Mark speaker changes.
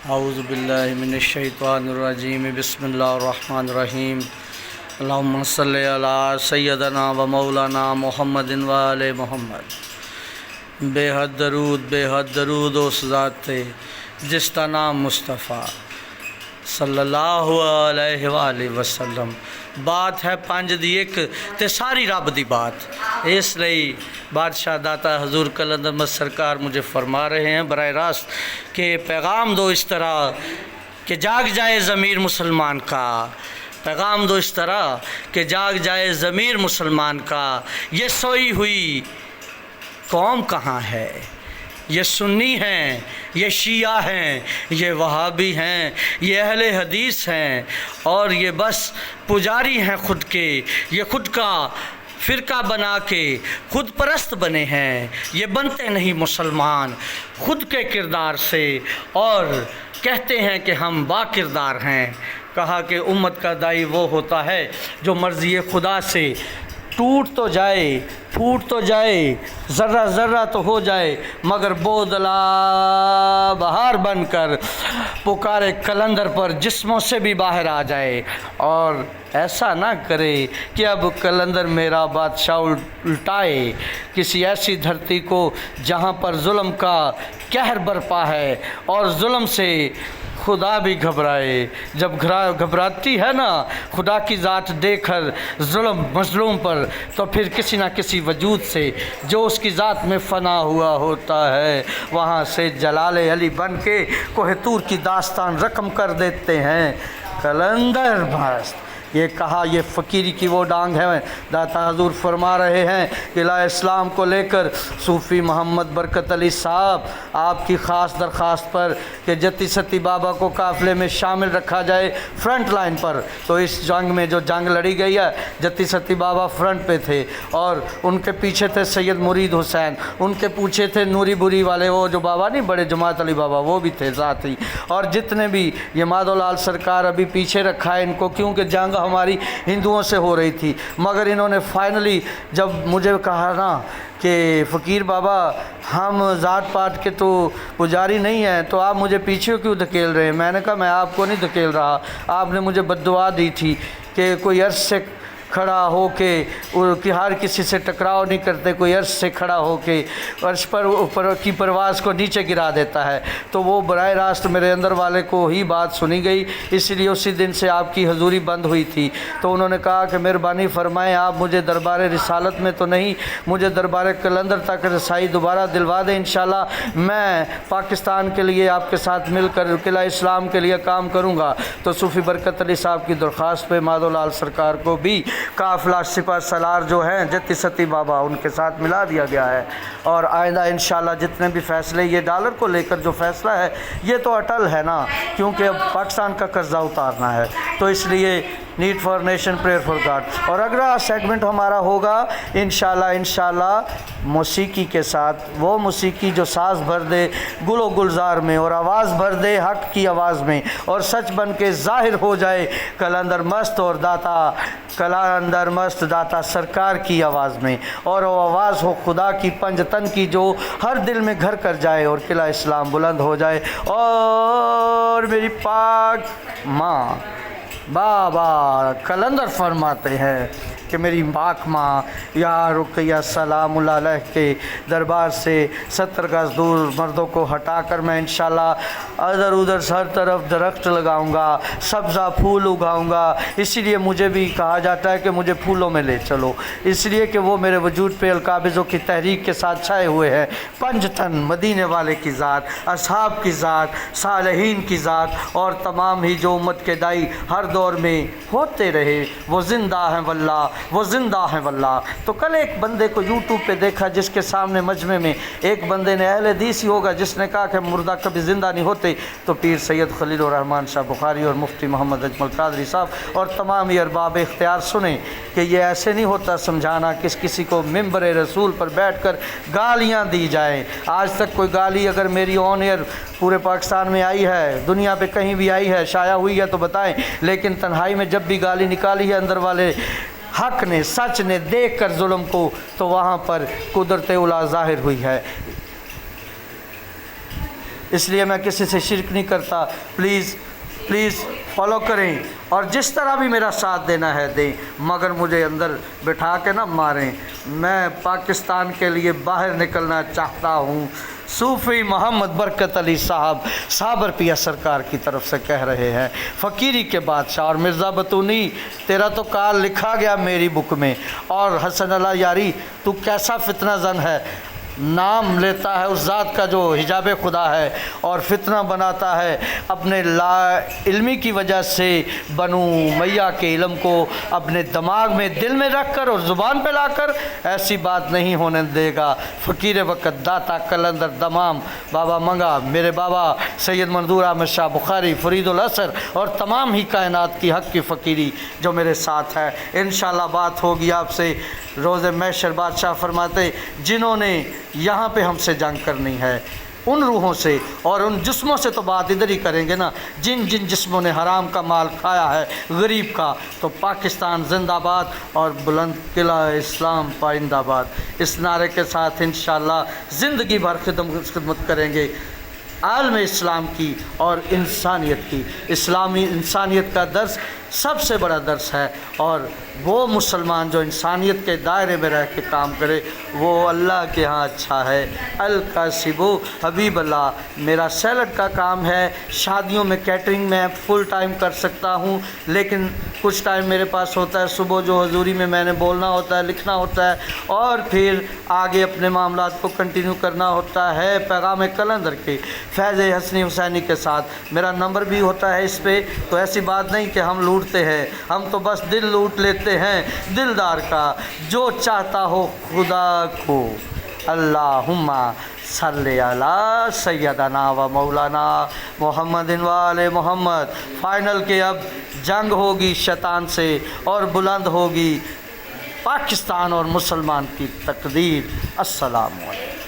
Speaker 1: اعوذ باللہ من الشیطان الرجیم بسم اللہ الرحمن الرحیم اللہم صلی علی سیدنا و مولانا محمد و آل محمد۔ بے حد درود اس ذات تے جس کا نام مصطفیٰ صلی اللہ علیہ وآلہ وسلم۔ بات ہے پنج دی ایک تے ساری رب دی بات، اس لئی بادشاہ داتا حضور کلندر احمد سرکار مجھے فرما رہے ہیں براہ راست کہ پیغام دو اس طرح کہ جاگ جائے ضمیر مسلمان کا، پیغام دو اس طرح کہ جاگ جائے ضمیر مسلمان کا۔ یہ سوئی ہوئی قوم کہاں ہے؟ یہ سنی ہیں، یہ شیعہ ہیں، یہ وہابی ہیں، یہ اہل حدیث ہیں، اور یہ بس پجاری ہیں خود کے، یہ خود کا فرقہ بنا کے خود پرست بنے ہیں۔ یہ بنتے نہیں مسلمان خود کے کردار سے، اور کہتے ہیں کہ ہم با کردار ہیں۔ کہا کہ امت کا دائی وہ ہوتا ہے جو مرضی خدا سے ٹوٹ تو جائے، پھوٹ تو جائے، ذرہ ذرہ تو ہو جائے، مگر بودلا بہار بن کر پکارے کلندر پر جسموں سے بھی باہر آ جائے، اور ایسا نہ کرے کہ اب کلندر میرا بادشاہ الٹائے کسی ایسی دھرتی کو جہاں پر ظلم کا قہر برپا ہے اور ظلم سے خدا بھی گھبرائے۔ جب گھبراتی ہے نا خدا کی ذات دیکھ کر ظلم مظلوم پر، تو پھر کسی نہ کسی وجود سے جو اس کی ذات میں فنا ہوا ہوتا ہے وہاں سے جلال علی بن کے کوہ طور کی داستان رقم کر دیتے ہیں۔ کلندر مست یہ کہا، یہ فقیری کی وہ ڈانگ ہے۔ داتا حضور فرما رہے ہیں کہ لا اسلام کو لے کر صوفی محمد برکت علی صاحب آپ کی خاص درخواست پر کہ جتی ستی بابا کو قافلے میں شامل رکھا جائے فرنٹ لائن پر، تو اس جنگ میں جو جنگ لڑی گئی ہے جتی ستی بابا فرنٹ پہ تھے، اور ان کے پیچھے تھے سید مرید حسین، ان کے پیچھے تھے نوری بری والے وہ جو بابا نہیں بڑے جماعت علی بابا، وہ بھی تھے ساتھ ہی، اور جتنے بھی یہ مادھو لال سرکار ابھی پیچھے رکھا ہے ان کو، کیونکہ جنگ ہماری ہندوؤں سے ہو رہی تھی، مگر انہوں نے فائنلی جب مجھے کہا نا کہ فقیر بابا ہم ذات پات کے تو پجاری نہیں ہیں، تو آپ مجھے پیچھے کیوں دھکیل رہے ہیں؟ میں نے کہا میں آپ کو نہیں دھکیل رہا، آپ نے مجھے بد دعا دی تھی کہ کوئی عرص سے کھڑا ہو کے کہ ہر کسی سے ٹکراؤ نہیں کرتے، کوئی عرش سے کھڑا ہو کے عرش پر اوپر کی پرواز کو نیچے گرا دیتا ہے، تو وہ براہ راست میرے اندر والے کو ہی بات سنی گئی، اس لیے اسی دن سے آپ کی حضوری بند ہوئی تھی۔ تو انہوں نے کہا کہ مہربانی فرمائیں آپ مجھے دربار رسالت میں تو نہیں، مجھے دربار کلندر تک رسائی دوبارہ دلوا دیں، انشاءاللہ میں پاکستان کے لیے آپ کے ساتھ مل کر قلعہ اسلام کے لیے کام کروں گا۔ تو صوفی برکت علی صاحب کی درخواست پہ مادھو لال سرکار کو بھی قافلہ سپہ سالار جو ہیں جتی ستی بابا ان کے ساتھ ملا دیا گیا ہے، اور آئندہ انشاءاللہ جتنے بھی فیصلے یہ ڈالر کو لے کر جو فیصلہ ہے یہ تو اٹل ہے نا، کیونکہ اب پاکستان کا قرضہ اتارنا ہے، تو اس لیے need for nation prayer for God. اور اگلا سیگمنٹ ہمارا ہوگا انشاءاللہ موسیقی کے ساتھ، وہ موسیقی جو ساز بھر دے گل و گلزار میں اور آواز بھر دے حق کی آواز میں، اور سچ بن کے ظاہر ہو جائے کلندر مست اور کلندر مست داتا سرکار کی آواز میں، اور وہ آواز ہو خدا کی پنج تن کی جو ہر دل میں گھر کر جائے اور قلعہ اسلام بلند ہو جائے۔ اور میری پاک ماں بابا کلندر فرماتے ہیں کہ میری پاک ماں یا رقیہ سلام اللہ علیہ کے دربار سے 70 گز دور مردوں کو ہٹا کر میں انشاءاللہ ادھر ادھر ہر طرف درخت لگاؤں گا، سبزہ پھول اگاؤں گا، اسی لیے مجھے بھی کہا جاتا ہے کہ مجھے پھولوں میں لے چلو، اس لیے کہ وہ میرے وجود پہ القابضوں کی تحریک کے ساتھ چھائے ہوئے ہیں۔ پنج تن مدینے والے کی ذات، اصحاب کی ذات، صالحین کی ذات، اور تمام ہی جو امت کے دائی ہر دور میں ہوتے رہے، وہ زندہ ہیں واللہ، وہ زندہ ہیں واللہ۔ تو کل ایک بندے کو یوٹیوب پہ دیکھا جس کے سامنے مجمع میں ایک بندے نے، اہل حدیث ہی ہوگا، جس نے کہا کہ مردہ کبھی زندہ نہیں ہوتے، تو پیر سید خلیل الرحمن شاہ بخاری اور مفتی محمد اجمل قادری صاحب اور تمام ہی ارباب اختیار سنیں کہ یہ ایسے نہیں ہوتا سمجھانا کسی کو ممبر رسول پر بیٹھ کر گالیاں دی جائیں۔ آج تک کوئی گالی اگر میری آن ایئر پورے پاکستان میں آئی ہے، دنیا پہ کہیں بھی آئی ہے، شائع ہوئی ہے تو بتائیں، لیکن تنہائی میں جب بھی گالی نکالی ہے اندر والے حق نے، سچ نے دیکھ کر ظلم کو، تو وہاں پر قدرت اولا ظاہر ہوئی ہے۔ اس لیے میں کسی سے شرک نہیں کرتا. پلیز فالو کریں اور جس طرح بھی میرا ساتھ دینا ہے دیں، مگر مجھے اندر بٹھا کے نہ ماریں. میں پاکستان کے لیے باہر نکلنا چاہتا ہوں. صوفی محمد برکت علی صاحب صابر پیا سرکار کی طرف سے کہہ رہے ہیں، فقیری کے بادشاہ. اور مرزا بطونی، تیرا تو کال لکھا گیا میری بک میں. اور حسن اللہ یاری، تو کیسا فتنہ زن ہے، نام لیتا ہے اس ذات کا جو حجاب خدا ہے اور فتنہ بناتا ہے اپنے لا علمی کی وجہ سے. بنو میاں کے علم کو اپنے دماغ میں، دل میں رکھ کر اور زبان پہ لا کر ایسی بات نہیں ہونے دے گا. فقیر وقت، داتا قلندر دمام، بابا منگا، میرے بابا سید منظور احمد شاہ بخاری، فرید الاثر اور تمام ہی کائنات کی حق کی فقیری جو میرے ساتھ ہے. انشاءاللہ بات ہوگی آپ سے روز محشر. بادشاہ فرماتے جنہوں نے یہاں پہ ہم سے جنگ کرنی ہے ان روحوں سے اور ان جسموں سے تو بات ادھر ہی کریں گے نا، جن جسموں نے حرام کا مال کھایا ہے غریب کا. تو پاکستان زندہ باد اور بلند قلعہ اسلام پائندہ آباد. اس نعرے کے ساتھ انشاءاللہ زندگی بھر خدمت کریں گے عالم اسلام کی اور انسانیت کی. اسلامی انسانیت کا درس سب سے بڑا درس ہے، اور وہ مسلمان جو انسانیت کے دائرے میں رہ کے کام کرے وہ اللہ کے ہاں اچھا ہے. القاسب حبیب اللہ. میرا سیلڈ کا کام ہے، شادیوں میں کیٹرنگ میں فل ٹائم کر سکتا ہوں، لیکن کچھ ٹائم میرے پاس ہوتا ہے صبح جو حضوری میں نے بولنا ہوتا ہے، لکھنا ہوتا ہے، اور پھر آگے اپنے معاملات کو کنٹینیو کرنا ہوتا ہے. پیغام قلندر کے فیض حسنی حسینی کے ساتھ میرا نمبر بھی ہوتا ہے اس پہ. تو ایسی بات نہیں کہ ہم لوٹتے ہیں، ہم تو بس دل لوٹ لیتے ہیں دلدار کا. جو چاہتا ہو خدا کو. اللہم صلی علی سیدنا و مولانا محمد و آل محمد. فائنل کے اب جنگ ہوگی شیطان سے اور بلند ہوگی پاکستان اور مسلمان کی تقدیر. السلام علیکم.